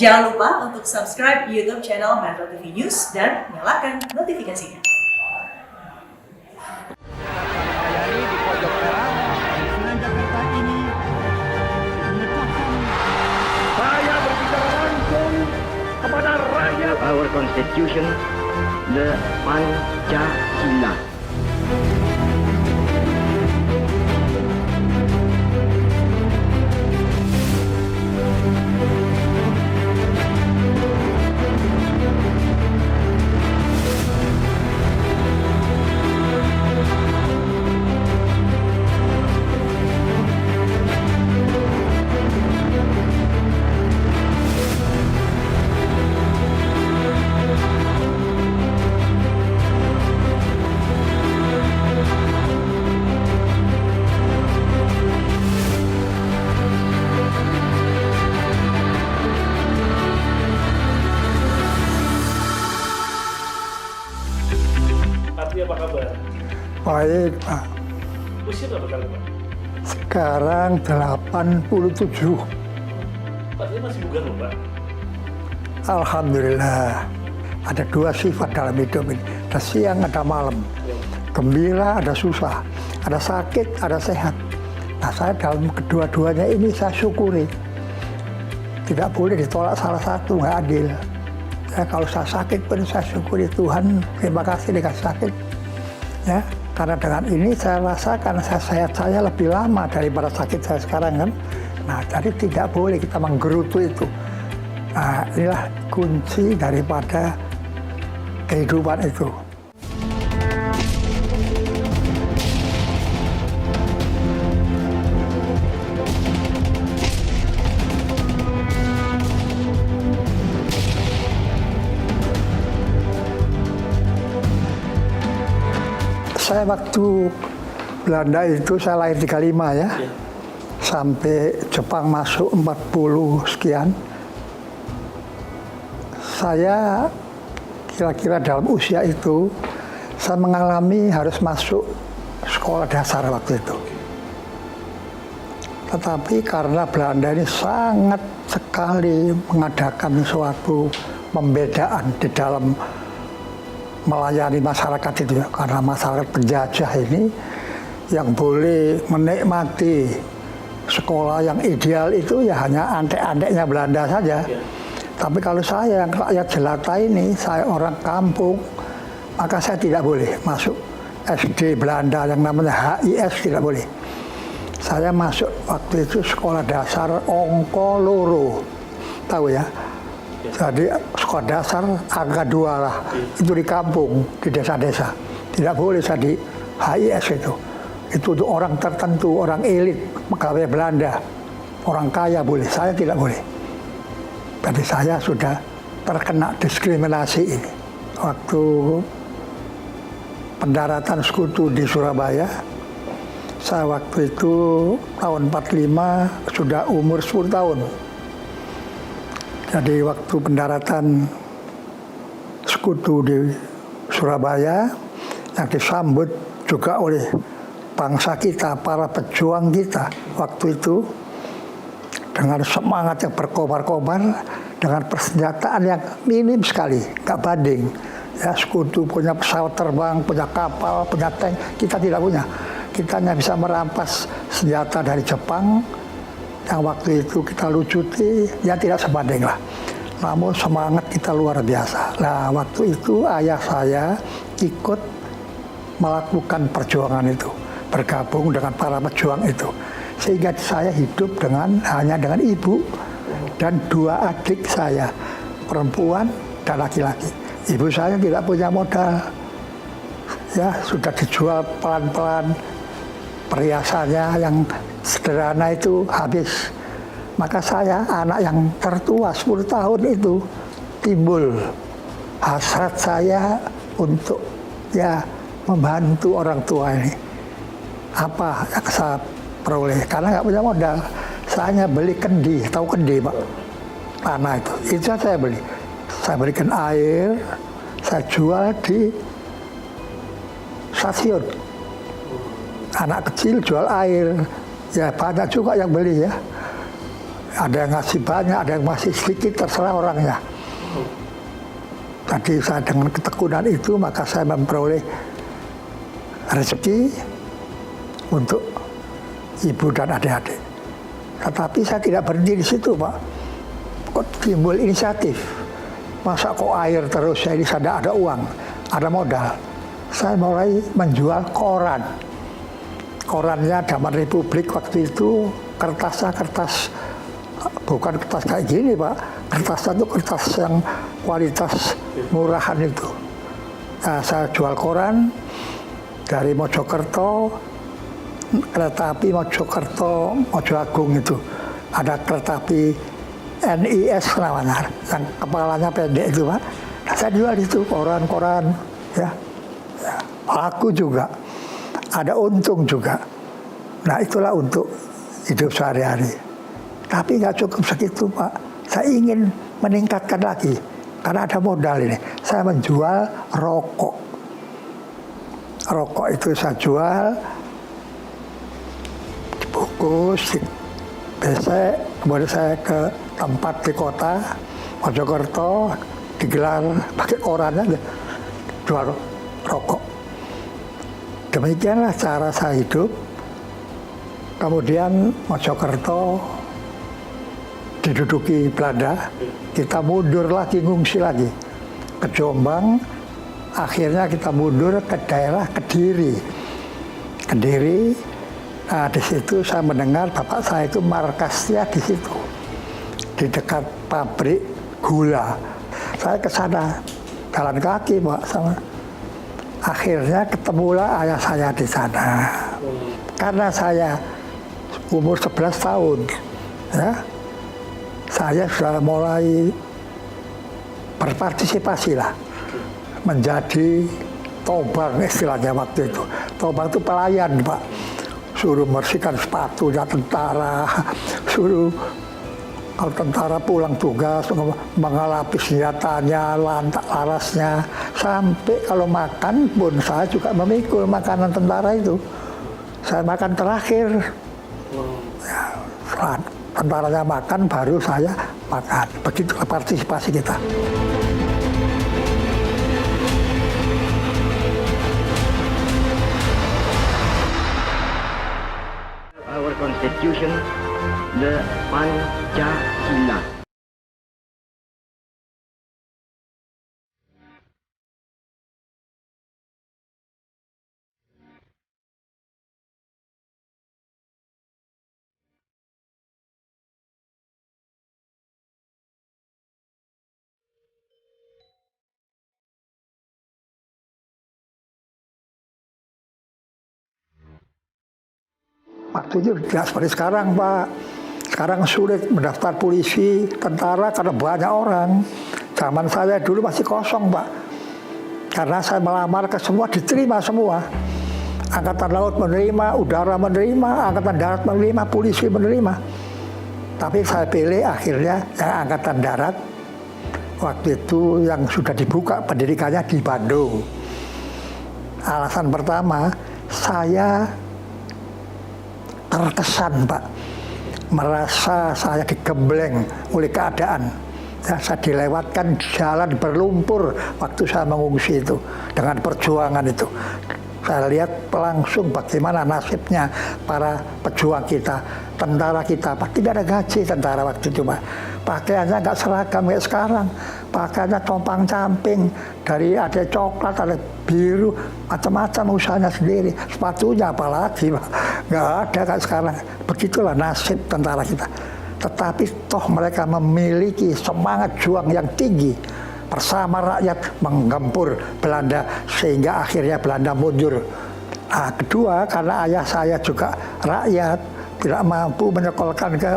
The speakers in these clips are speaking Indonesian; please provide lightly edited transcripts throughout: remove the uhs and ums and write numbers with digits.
Jangan lupa untuk subscribe YouTube channel Metro TV News dan nyalakan notifikasinya. Di pojok barat, Senayan Jakarta ini menetapkan Saya berbicara langsung kepada rakyat. Our Constitution, the Pancasila. Arti apa kabar? Baik, Pak. Usia berapa kali, Pak? Sekarang 87. Artinya masih bugar loh, Pak. Alhamdulillah. Ada dua sifat dalam hidup ini. Ada siang, ada malam. Gembira, ada susah. Ada sakit, ada sehat. Nah, saya dalam kedua-duanya ini saya syukuri. Tidak boleh ditolak salah satu, nggak adil. Ya, kalau saya sakit pun saya syukuri Tuhan. Terima kasih dikasih sakit. Ya, karena dengan ini saya rasakan sehat saya lebih lama daripada sakit saya sekarang kan. Nah, jadi tidak boleh kita menggerutu itu. Nah, inilah kunci daripada kehidupan itu. Saya waktu Belanda itu saya lahir 35 ya. Sampai Jepang masuk 40 sekian. Saya kira-kira dalam usia itu saya mengalami harus masuk sekolah dasar waktu itu. Tetapi karena Belanda ini sangat sekali mengadakan suatu pembedaan di dalam melayani masyarakat itu ya, karena masyarakat penjajah ini yang boleh menikmati sekolah yang ideal itu ya hanya antek-anteknya Belanda saja. Tapi kalau saya yang rakyat jelata ini, saya orang kampung, maka saya tidak boleh masuk SD Belanda yang namanya HIS, tidak boleh. Saya masuk waktu itu sekolah dasar Ongko Loro, tahu ya? Jadi sekolah dasar angka 2 lah, itu di kampung, di desa-desa. Tidak boleh saya di HIS itu. Itu untuk orang tertentu, orang elit, pegawai Belanda. Orang kaya boleh, saya tidak boleh. Jadi saya sudah terkena diskriminasi ini. Waktu pendaratan sekutu di Surabaya, saya waktu itu tahun 45 sudah umur 10 tahun. Jadi waktu pendaratan sekutu di Surabaya yang disambut juga oleh bangsa kita, para pejuang kita waktu itu dengan semangat yang berkobar-kobar, dengan persenjataan yang minim sekali, nggak banding. Ya, sekutu punya pesawat terbang, punya kapal, punya tank, kita tidak punya. Kita hanya bisa merampas senjata dari Jepang, yang waktu itu kita lucuti, ya tidak sebanding lah. Namun semangat kita luar biasa. Nah, waktu itu ayah saya ikut melakukan perjuangan itu, bergabung dengan para pejuang itu. Sehingga saya hidup hanya dengan ibu dan 2 adik saya, perempuan dan laki-laki. Ibu saya tidak punya modal. Ya, sudah dijual pelan-pelan, perhiasannya yang sederhana itu habis. Maka saya, anak yang tertua 10 tahun itu, timbul hasrat saya untuk ya membantu orang tua ini. Apa yang saya peroleh? Karena nggak punya modal. Saya hanya beli kendi, tahu kendi Pak? Tanah itu saya beli. Saya berikan air, saya jual di stasiun. Anak kecil jual air, ya banyak juga yang beli ya. Ada yang ngasih banyak, ada yang masih sedikit, terserah orangnya. Tadi saya dengan ketekunan itu, maka saya memperoleh rezeki untuk ibu dan adik-adik. Tetapi saya tidak berhenti di situ, Pak. Kok timbul inisiatif. Masa kok air terus, saya ini tidak ada uang, ada modal. Saya mulai menjual koran. Korannya zaman Republik waktu itu, kertasnya kertas, bukan kertas kayak gini, Pak. Kertasnya itu kertas yang kualitas murahan itu. Nah, saya jual koran dari Mojokerto, kereta api Mojokerto, Mojo Agung itu. Ada kereta api NIS namanya, yang kepalanya pendek itu, Pak. Nah, saya jual itu koran-koran, ya. Laku juga, ada untung juga. Nah, itulah untuk hidup sehari-hari. Tapi nggak cukup segitu, Pak. Saya ingin meningkatkan lagi, karena ada modal ini. Saya menjual rokok. Rokok itu saya jual, dibungkus, besek, kemudian saya ke tempat di kota Mojokerto, digelar pakai korannya, jual rokok. Demikianlah cara saya hidup. Kemudian Mojokerto diduduki Belanda, kita mundur lagi, ngungsi lagi ke Jombang. Akhirnya kita mundur ke daerah Kediri. Nah, di situ saya mendengar bapak saya itu markasnya di situ, di dekat pabrik gula. Saya ke sana jalan kaki, Pak, sama. Akhirnya ketemulah ayah saya di sana. Karena saya umur 11 tahun, ya, saya sudah mulai berpartisipasi lah, menjadi tobang istilahnya waktu itu. Tobang itu pelayan, Pak. Suruh bersihkan sepatunya tentara, suruh kalau tentara pulang tugas, mengelapis senjatanya, larasnya. Sampai kalau makan pun saya juga memikul makanan tentara itu. Saya makan terakhir. Ya, setelah tentaranya makan, baru saya makan. Begitu partisipasi kita. Our Constitution, the Pancasila. Waktu itu tidak seperti sekarang, Pak. Sekarang sulit mendaftar polisi, tentara karena banyak orang. Zaman saya dulu masih kosong, Pak. Karena saya melamar ke semua, diterima semua. Angkatan Laut menerima, Udara menerima, Angkatan Darat menerima, polisi menerima. Tapi saya pilih akhirnya yang Angkatan Darat. Waktu itu yang sudah dibuka pendidikannya di Bandung. Alasan pertama, saya terkesan, Pak, merasa saya digembleng oleh keadaan. Ya, saya dilewatkan jalan berlumpur waktu saya mengungsi itu dengan perjuangan itu. Saya lihat langsung bagaimana nasibnya para pejuang kita, tentara kita. Pak, tidak ada gaji tentara waktu itu, Pak. Pakaiannya nggak seragam kayak sekarang. Pakaiannya compang-camping, dari ada coklat, ada biru, macam-macam usahanya sendiri. Sepatunya apalagi, Pak. Nggak ada kayak sekarang. Begitulah nasib tentara kita. Tetapi toh mereka memiliki semangat juang yang tinggi. Bersama rakyat menggempur Belanda sehingga akhirnya Belanda mundur. Nah, kedua, karena ayah saya juga rakyat, tidak mampu menyekolahkan ke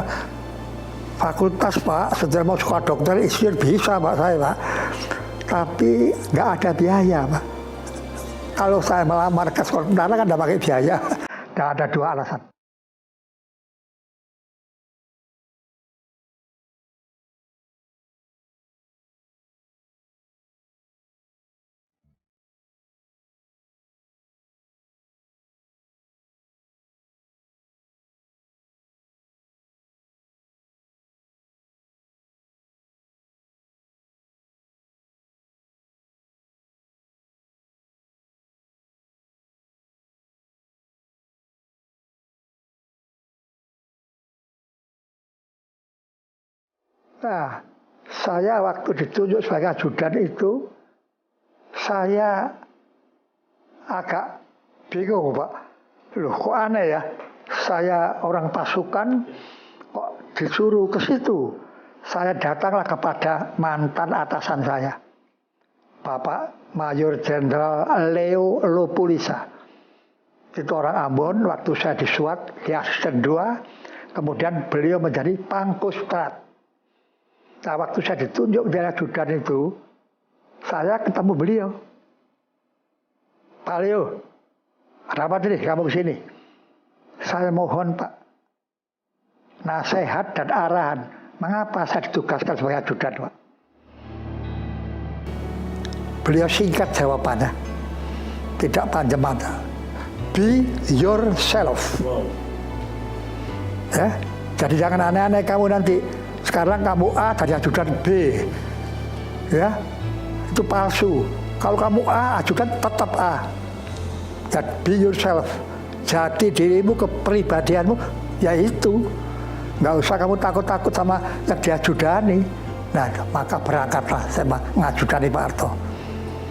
fakultas, Pak. Setelah mau sekolah dokter, insinyur bisa, Pak, saya, Pak. Tapi nggak ada biaya, Pak. Kalau saya melamar ke sekolah tentara kan tidak pakai biaya. Tidak ada dua alasan. Nah, saya waktu ditunjuk sebagai ajudan itu, saya agak bingung, Pak. Loh, kok aneh ya? Saya orang pasukan, kok disuruh ke situ? Saya datanglah kepada mantan atasan saya, Bapak Mayor Jenderal Leo Lopulisa. Itu orang Ambon, waktu saya disuat di asisten 2, kemudian beliau menjadi Pangkostrat. Nah, waktu saya ditunjuk menjadi ajudan itu, saya ketemu beliau. Pak Leo, ada apa nih kamu kesini? Saya mohon Pak, nasihat dan arahan. Mengapa saya ditugaskan sebagai ajudan, Pak? Beliau singkat jawabannya, tidak panjang-panjang. Be yourself. Wow. Ya, jadi jangan aneh-aneh kamu nanti. Sekarang kamu A dari ajudan B, ya, itu palsu. Kalau kamu A, ajudan tetap A. Dan be yourself. Jati dirimu, kepribadianmu, ya itu. Nggak usah kamu takut-takut sama yang diajudani. Nah, maka berangkatlah saya ngajudani Pak Harto.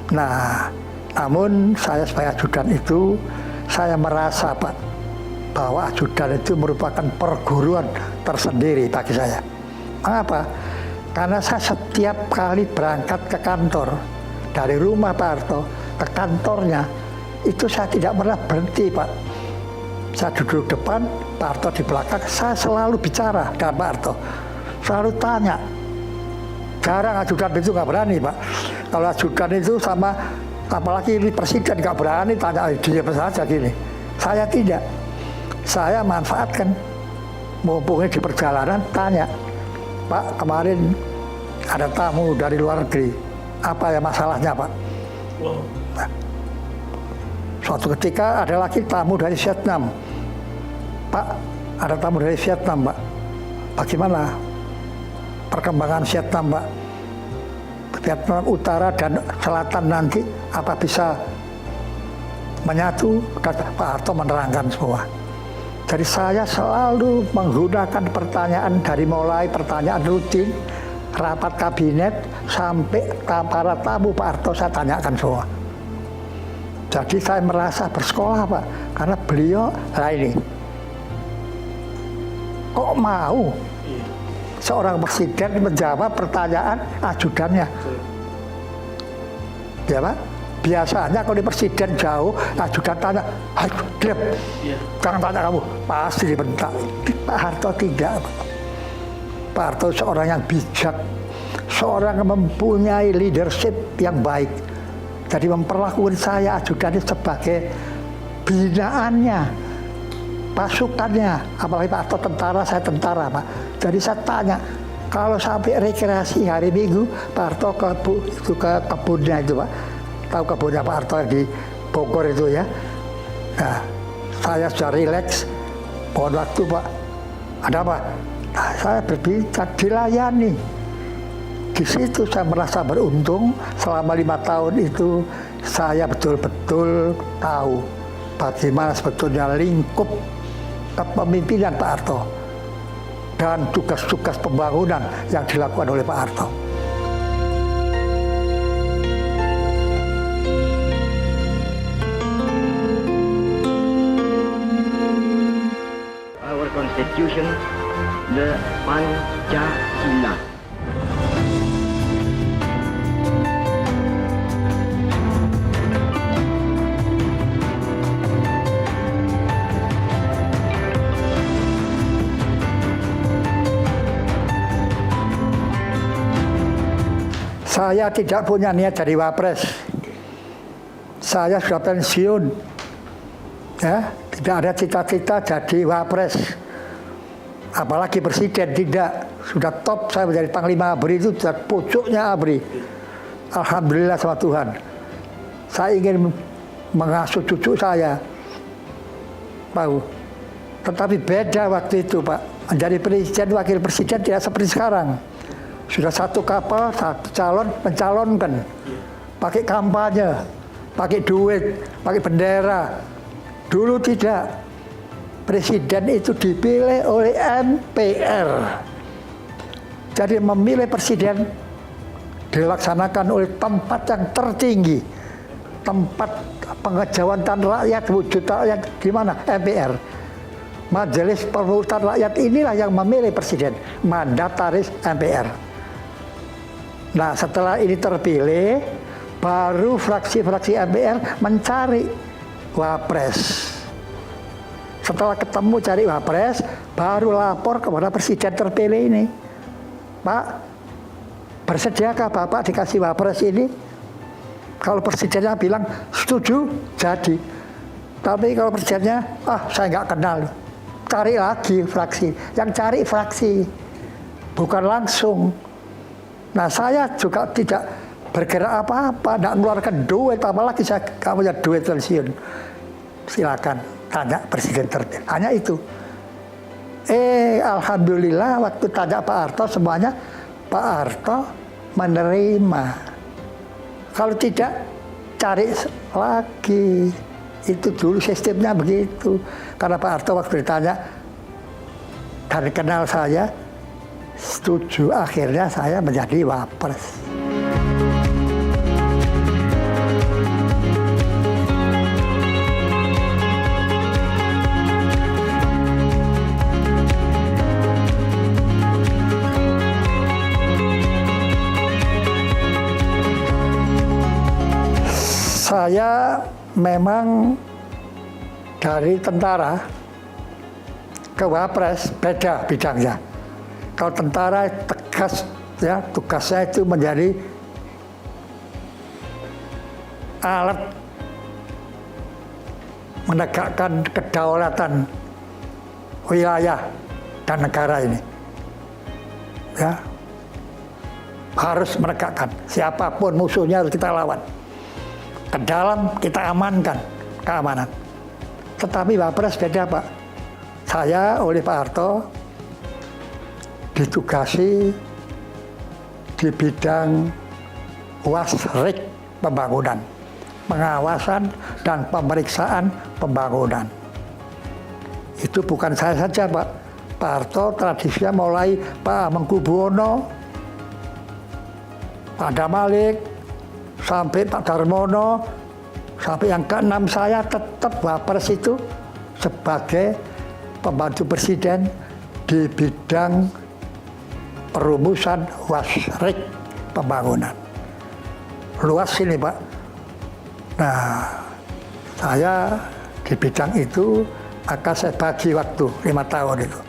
Nah, namun saya sebagai ajudan itu, saya merasa Pak, bahwa ajudan itu merupakan perguruan tersendiri bagi saya. Mengapa? Karena saya setiap kali berangkat ke kantor, dari rumah Pak Harto ke kantornya, itu saya tidak pernah berhenti Pak. Saya duduk depan, Pak Harto di belakang, saya selalu bicara dengan Pak Harto. Selalu tanya. Jarang ajudan itu nggak berani Pak. Kalau ajudan itu sama, apalagi ini presiden nggak berani tanya dia saja gini. Saya tidak. Saya manfaatkan. Mumpung di perjalanan, tanya. Pak, kemarin ada tamu dari luar negeri. Apa ya masalahnya Pak? Wow. Nah, suatu ketika ada lagi tamu dari Vietnam. Pak, ada tamu dari Vietnam, Pak. Bagaimana perkembangan Vietnam, Pak? Vietnam Utara dan Selatan nanti apa bisa menyatu? Dan Pak Harto menerangkan semua. Jadi saya selalu menggunakan pertanyaan dari mulai pertanyaan rutin, rapat kabinet, sampai para tamu Pak Harto saya tanyakan semua. Jadi saya merasa bersekolah Pak, karena beliau, nah ini, kok mau seorang presiden menjawab pertanyaan ajudannya? Ya Pak, biasanya kalau di presiden jauh, ajudan tanya, ayo diam, jangan tanya kamu, pasti dibentak. Pak Harto tidak. Pak Harto seorang yang bijak, seorang yang mempunyai leadership yang baik. Jadi memperlakukan saya ajudan sebagai binaannya, pasukannya. Apalagi Pak Harto tentara, saya tentara Pak. Jadi saya tanya, kalau sampai rekreasi hari Minggu, Pak Harto ke kebunnya itu Pak. Tahu kebunnya Pak Harto di Bogor itu ya. Nah, saya sudah rileks, mohon waktu Pak. Ada apa? Nah, saya berbicara, dilayani. Di situ saya merasa beruntung. Selama 5 tahun itu saya betul-betul tahu bagaimana sebetulnya lingkup kepemimpinan Pak Harto dan tugas-tugas pembangunan yang dilakukan oleh Pak Harto. Our Constitution, the Pancasila. Saya tidak punya niat jadi wapres. Saya sudah pensiun. Ya, tidak ada cita-cita jadi wapres. Apalagi presiden, tidak. Sudah top saya menjadi Panglima ABRI itu sudah pucuknya ABRI. Alhamdulillah sama Tuhan. Saya ingin mengasuh cucu saya. Tahu. Tetapi beda waktu itu Pak. Menjadi presiden, wakil presiden tidak seperti sekarang. Sudah satu kapal, satu calon mencalonkan, pakai kampanye, pakai duit, pakai bendera. Dulu tidak. Presiden itu dipilih oleh MPR. Jadi memilih presiden dilaksanakan oleh tempat yang tertinggi, tempat pengejauhan rakyat, wujud rakyat di mana? MPR. Majelis Permusyawaratan Rakyat inilah yang memilih presiden, mandataris MPR. Nah, setelah ini terpilih, baru fraksi-fraksi MPR mencari wapres. Setelah ketemu cari wapres, baru lapor kepada presiden terpilih ini. Pak, bersediakah Bapak dikasih wapres ini? Kalau presidennya bilang setuju, jadi. Tapi kalau presidennya, saya nggak kenal. Cari lagi fraksi. Yang cari fraksi, bukan langsung. Nah, saya juga tidak bergerak apa-apa, tidak mengeluarkan duit, apalagi saya nggak punya duit pensiun. Silakan tanya presiden terpilih. Hanya itu. Alhamdulillah waktu tanya Pak Harto semuanya Pak Harto menerima. Kalau tidak, cari lagi. Itu dulu sistemnya begitu. Karena Pak Harto waktu ditanya dan kenal saya, setuju. Akhirnya saya menjadi wapres. Saya memang dari tentara ke wapres beda bidangnya. Kalau tentara tegas ya, tugasnya itu menjadi alat menegakkan kedaulatan wilayah dan negara ini. Ya, harus menegakkan, siapapun musuhnya harus kita lawan. Ke dalam kita amankan keamanan. Tetapi wapres beda, Pak. Saya oleh Pak Harto ditugasi di bidang wasrik pembangunan, pengawasan dan pemeriksaan pembangunan. Itu bukan saya saja, Pak. Pak Harto tradisinya mulai Pak Mangkubuwono, Pak Damalik, sampai Pak Darmono, sampai yang ke-6 saya tetap wapres itu sebagai pembantu presiden di bidang perumusan wasrik pembangunan. Luas ini, Pak. Nah, saya di bidang itu maka saya bagi waktu 5 tahun itu.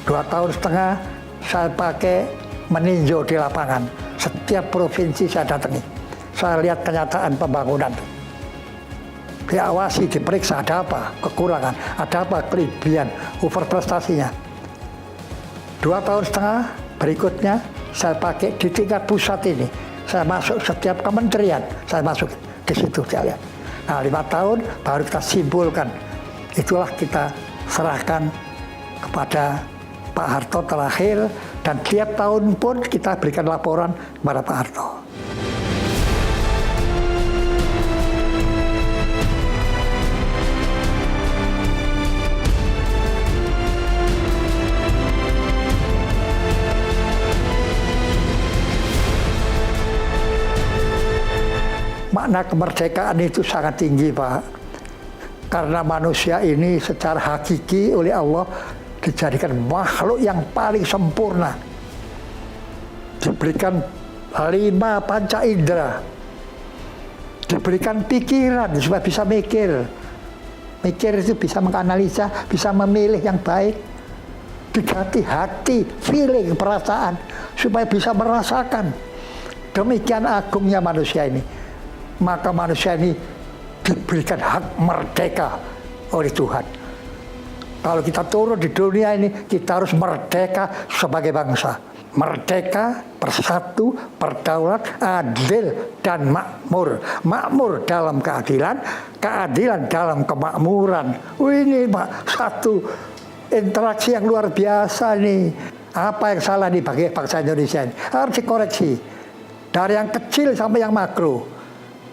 2,5 tahun saya pakai meninjau di lapangan. Setiap provinsi saya datangi. Saya lihat kenyataan pembangunan. Diawasi, diperiksa ada apa kekurangan, ada apa kelebihan, overprestasinya. 2,5 tahun berikutnya saya pakai di tingkat pusat ini. Saya masuk setiap kementerian, saya masuk di situ saya lihat. Nah, 5 tahun baru kita simpulkan. Itulah kita serahkan kepada Pak Harto terakhir, dan tiap tahun pun kita berikan laporan kepada Pak Harto. Makna kemerdekaan itu sangat tinggi, Pak. Karena manusia ini secara hakiki oleh Allah dijadikan makhluk yang paling sempurna. Diberikan 5 panca indera. Diberikan pikiran supaya bisa mikir. Mikir itu bisa menganalisa, bisa memilih yang baik. Diganti hati, feeling, perasaan, supaya bisa merasakan. Demikian agungnya manusia ini. Maka manusia ini diberikan hak merdeka oleh Tuhan. Kalau kita turun di dunia ini, kita harus merdeka sebagai bangsa. Merdeka, bersatu, berdaulat, adil, dan makmur. Makmur dalam keadilan, keadilan dalam kemakmuran. Ini Pak, satu interaksi yang luar biasa nih. Apa yang salah nih bagi bangsa Indonesia ini? Harus dikoreksi. Dari yang kecil sampai yang makro.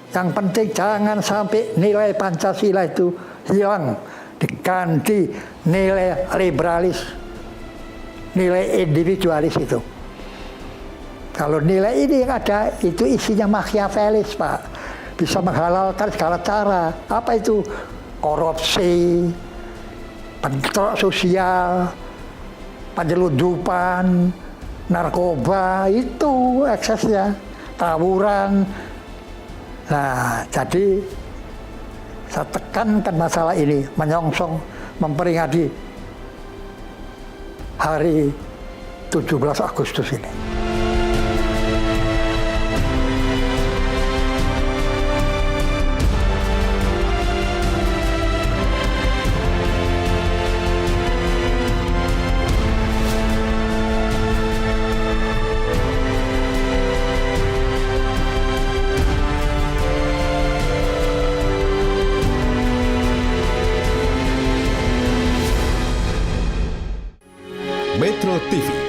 Yang penting jangan sampai nilai Pancasila itu hilang, diganti nilai liberalis, nilai individualis itu. Kalau nilai ini yang ada, itu isinya Machiavellis, Pak. Bisa menghalalkan segala cara. Apa itu? Korupsi, bentrok sosial, penyelundupan, narkoba, itu eksesnya. Tawuran. Nah, jadi saya tekankan masalah ini, menyongsong, memperingati hari 17 Agustus ini. Metro TV